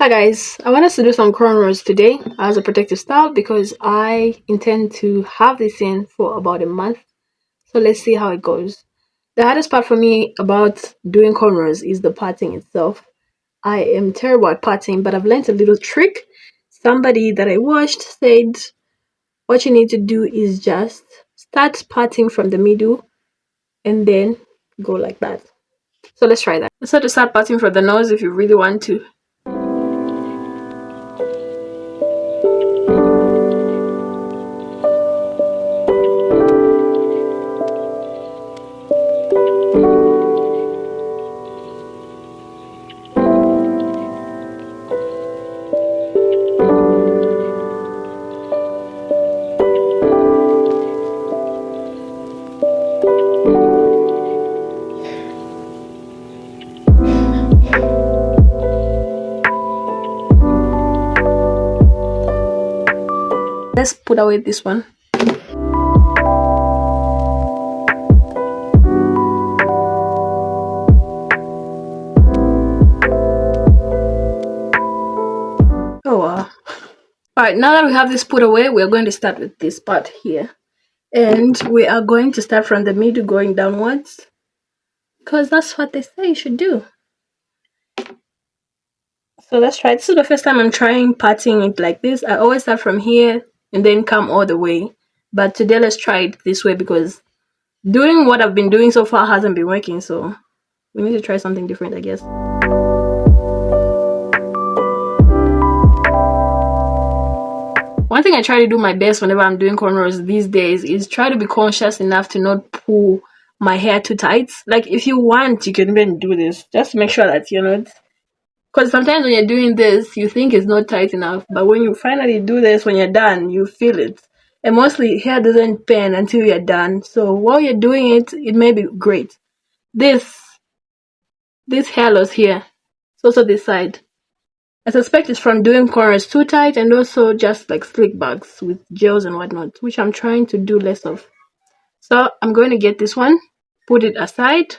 Hi guys, I want us to do some cornrows today as a protective style because I intend to have this in for about a month. So let's see how it goes. The hardest part for me about doing cornrows is the parting itself. I am terrible at parting, but I've learned a little trick. Somebody that I watched said what you need to do is just start parting from the middle and then go like that. So let's try that. So to start parting from the nose if you really want to. Let's put away this one. Oh wow. Alright, now that we have this put away, we're going to start with this part here. And we are going to start from the middle going downwards. Because that's what they say you should do. So let's try. This is the first time I'm trying parting it like this. I always start from here and then come all the way. But today let's try it this way because doing what I've been doing so far hasn't been working. So we need to try something different, I guess. One thing I try to do my best whenever I'm doing cornrows these days is try to be conscious enough to not pull my hair too tight. Like if you want, you can even do this. Just make sure that you're not. Because sometimes when you're doing this, you think it's not tight enough. But when you finally do this, when you're done, you feel it. And mostly hair doesn't pain until you're done. So while you're doing it, it may be great. This hair loss here, it's also this side. I suspect it's from doing cornrows too tight and also just like slick bags with gels and whatnot, which I'm trying to do less of. So I'm going to get this one, put it aside,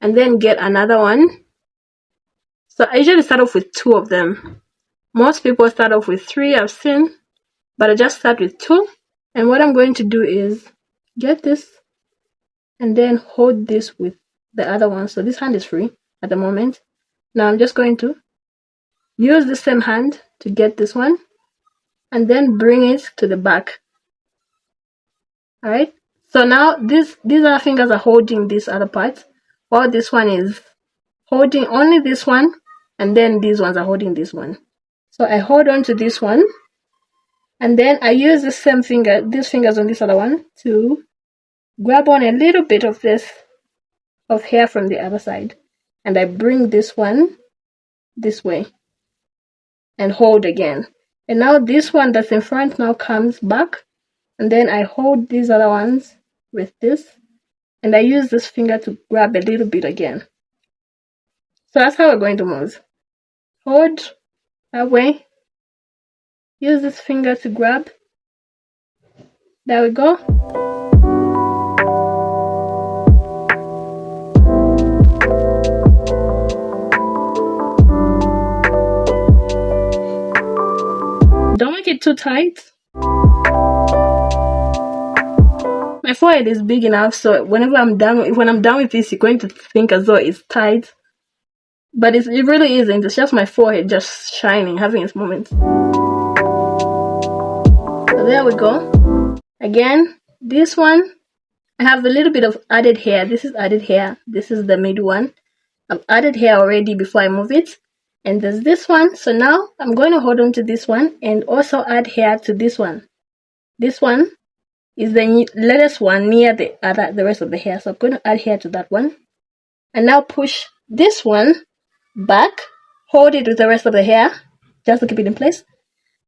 and then get another one. So I usually start off with 2 of them. Most people start off with 3, I've seen, but I just start with 2. And what I'm going to do is get this and then hold this with the other one. So this hand is free at the moment. Now I'm just going to use the same hand to get this one and then bring it to the back. Alright, so now these other fingers are holding this other part, while this one is holding only this one, and then these ones are holding this one. So I hold on to this one, and then I use the same finger, these fingers on this other one, to grab on a little bit of this, of hair from the other side, and I bring this one this way, and hold again. And now this one that's in front now comes back, and then I hold these other ones with this, and I use this finger to grab a little bit again. So that's how we're going to move. Hold that way, use this finger to grab. There we go. Don't make it too tight. My forehead is big enough, so whenever I'm done, when I'm done with this, you're going to think as though it's tight. But it really isn't. It's just my forehead just shining, having its moments. So there we go. Again, this one, I have a little bit of added hair. This is added hair. This is the middle one. I've added hair already before I move it. And there's this one. So now I'm going to hold on to this one and also add hair to this one. This one is the latest one near the rest of the hair. So I'm going to add hair to that one. And now push this one back. Hold it with the rest of the hair, just to keep it in place.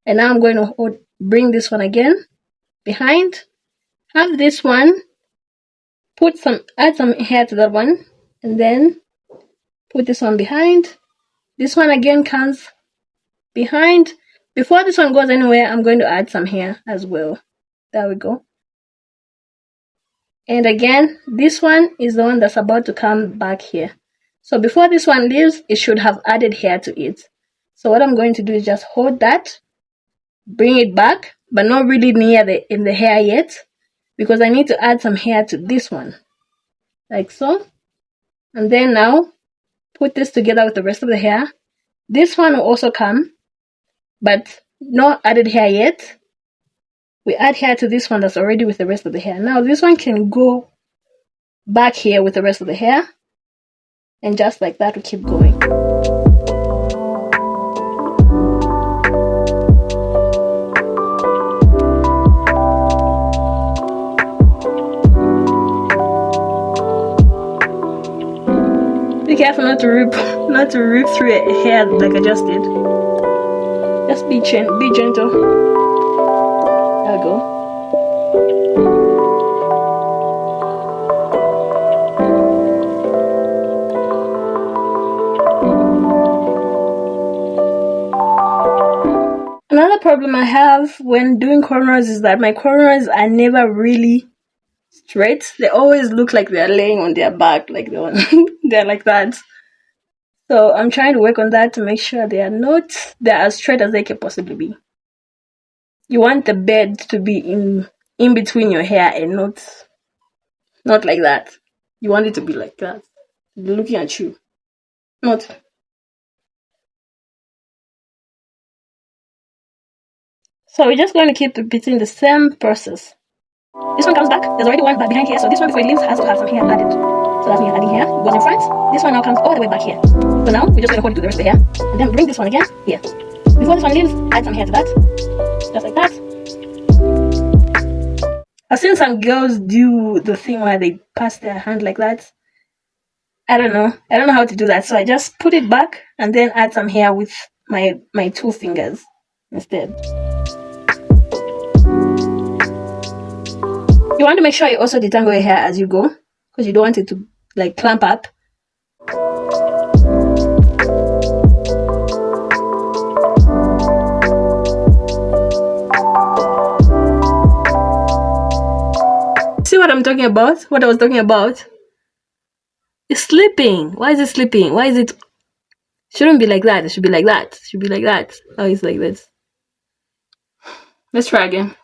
And now I'm going to bring this one again behind. Have this one. Add some hair to that one. And then put this one behind. This one again comes behind. Before this one goes anywhere, I'm going to add some hair as well. There we go. And again, this one is the one that's about to come back here. So before this one leaves, it should have added hair to it. So what I'm going to do is just hold that, bring it back, but not really near in the hair yet, because I need to add some hair to this one, like so. And then now put this together with the rest of the hair. This one will also come, but not added hair yet. We add hair to this one that's already with the rest of the hair. Now this one can go back here with the rest of the hair, and just like that we keep going. Be careful not to rip through your hair like I just did. Just be gentle. There we go. Another problem I have when doing cornrows is that my cornrows are never really straight. They always look like they're laying on their back, like they're like that. So I'm trying to work on that to make sure they're as straight as they can possibly be. You want the bed to be in between your hair and not like that. You want it to be like that, looking at you, not. So we're just going to keep repeating the same process. This one comes back. There's already one back behind here, so this one before it leaves has to have some hair added. So that's me adding hair. It goes in front. This one now comes all the way back here. So now we're just going to hold it to the rest of the hair, and then bring this one again here. Before this one leaves, add some hair to that, just like that. I've seen some girls do the thing where they pass their hand like that. I don't know how to do that, so I just put it back and then add some hair with my 2 fingers instead. You want to make sure you also detangle your hair as you go, because you don't want it to like clamp up. See what I'm talking about? What I was talking about? It's slipping. Why is it slipping? Why is it? Shouldn't be like that. It should be like that. It should be like that. Oh, it's like this. Let's try again.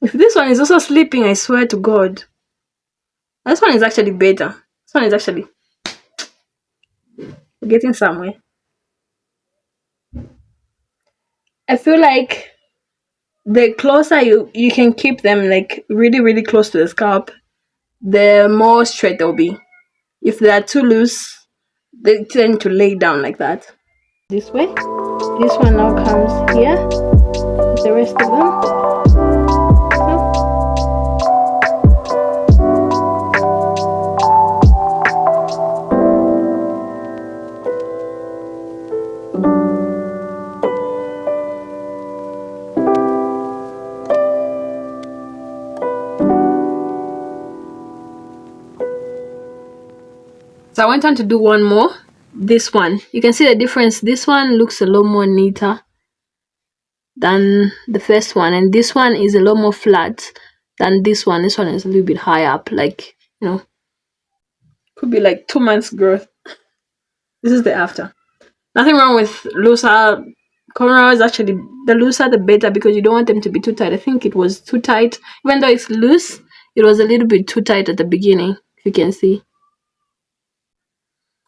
If this one is also slipping, I swear to God. This one is actually better. This one is actually getting somewhere. I feel like the closer you can keep them like really, really close to the scalp, the more straight they'll be. If they are too loose, they tend to lay down like that. This way. This one now comes here with the rest of them. So I went on to do one more. This one, you can see the difference. This one looks a lot more neater than the first one, and this one is a lot more flat than this one. This one is a little bit high up, like, you know, could be like 2 months growth. This is the after. Nothing wrong with looser cornrows. Actually, the looser the better, because you don't want them to be too tight. I think it was too tight. Even though it's loose, it was a little bit too tight at the beginning, if you can see.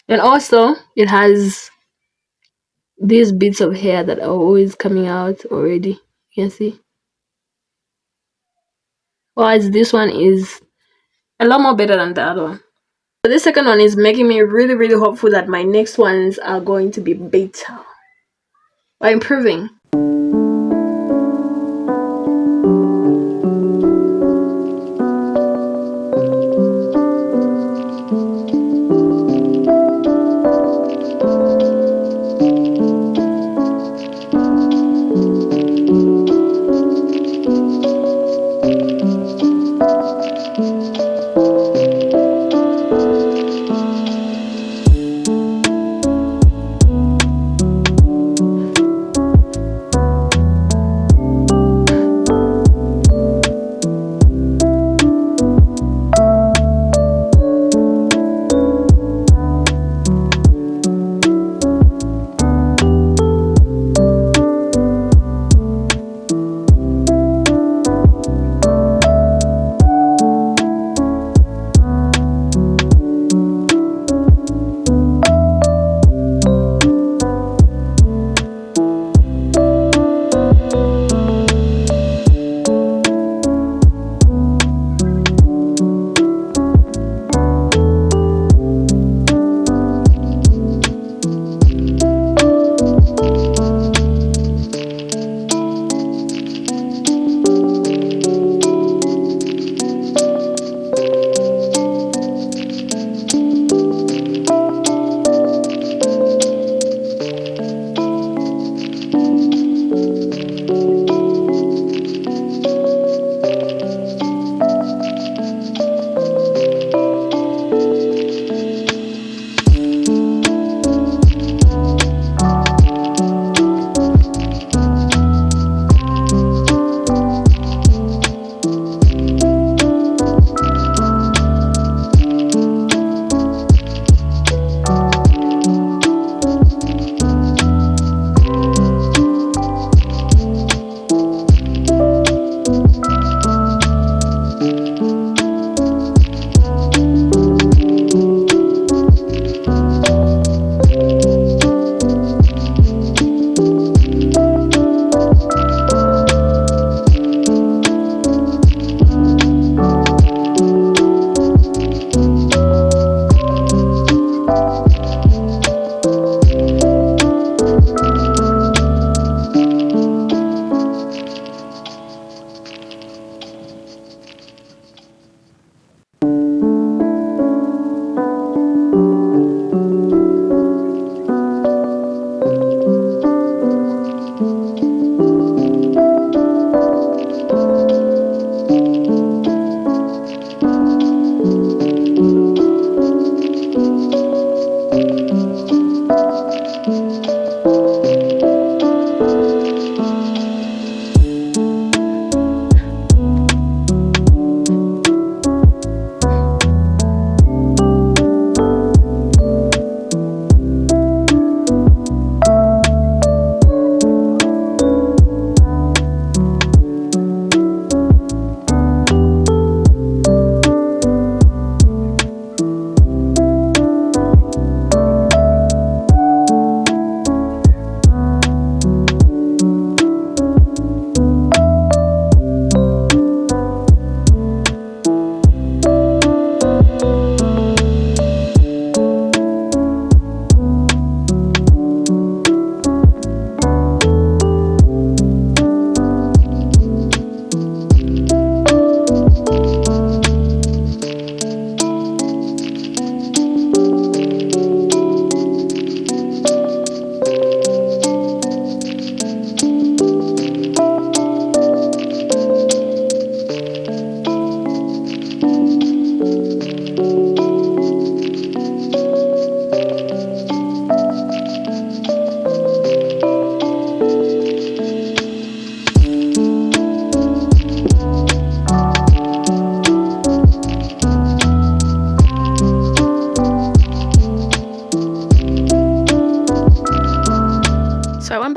And also it has these bits of hair that are always coming out already, you can see. Whereas this one is a lot more better than the other one. So this second one is making me really, really hopeful that my next ones are going to be better or improving.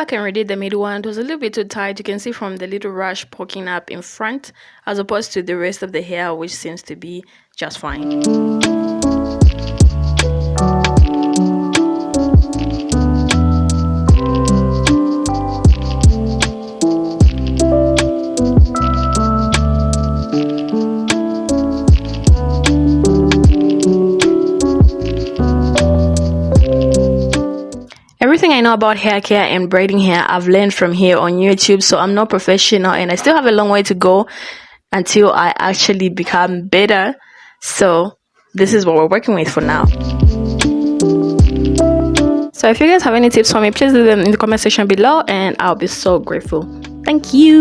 back and redid the middle one. It was a little bit too tight. You can see from the little rush poking up in front as opposed to the rest of the hair, which seems to be just fine. Everything I know about hair care and braiding hair, I've learned from here on YouTube, so I'm not professional and I still have a long way to go until I actually become better. So this is what we're working with for now. So if you guys have any tips for me, please leave them in the comment section below and I'll be so grateful. Thank you.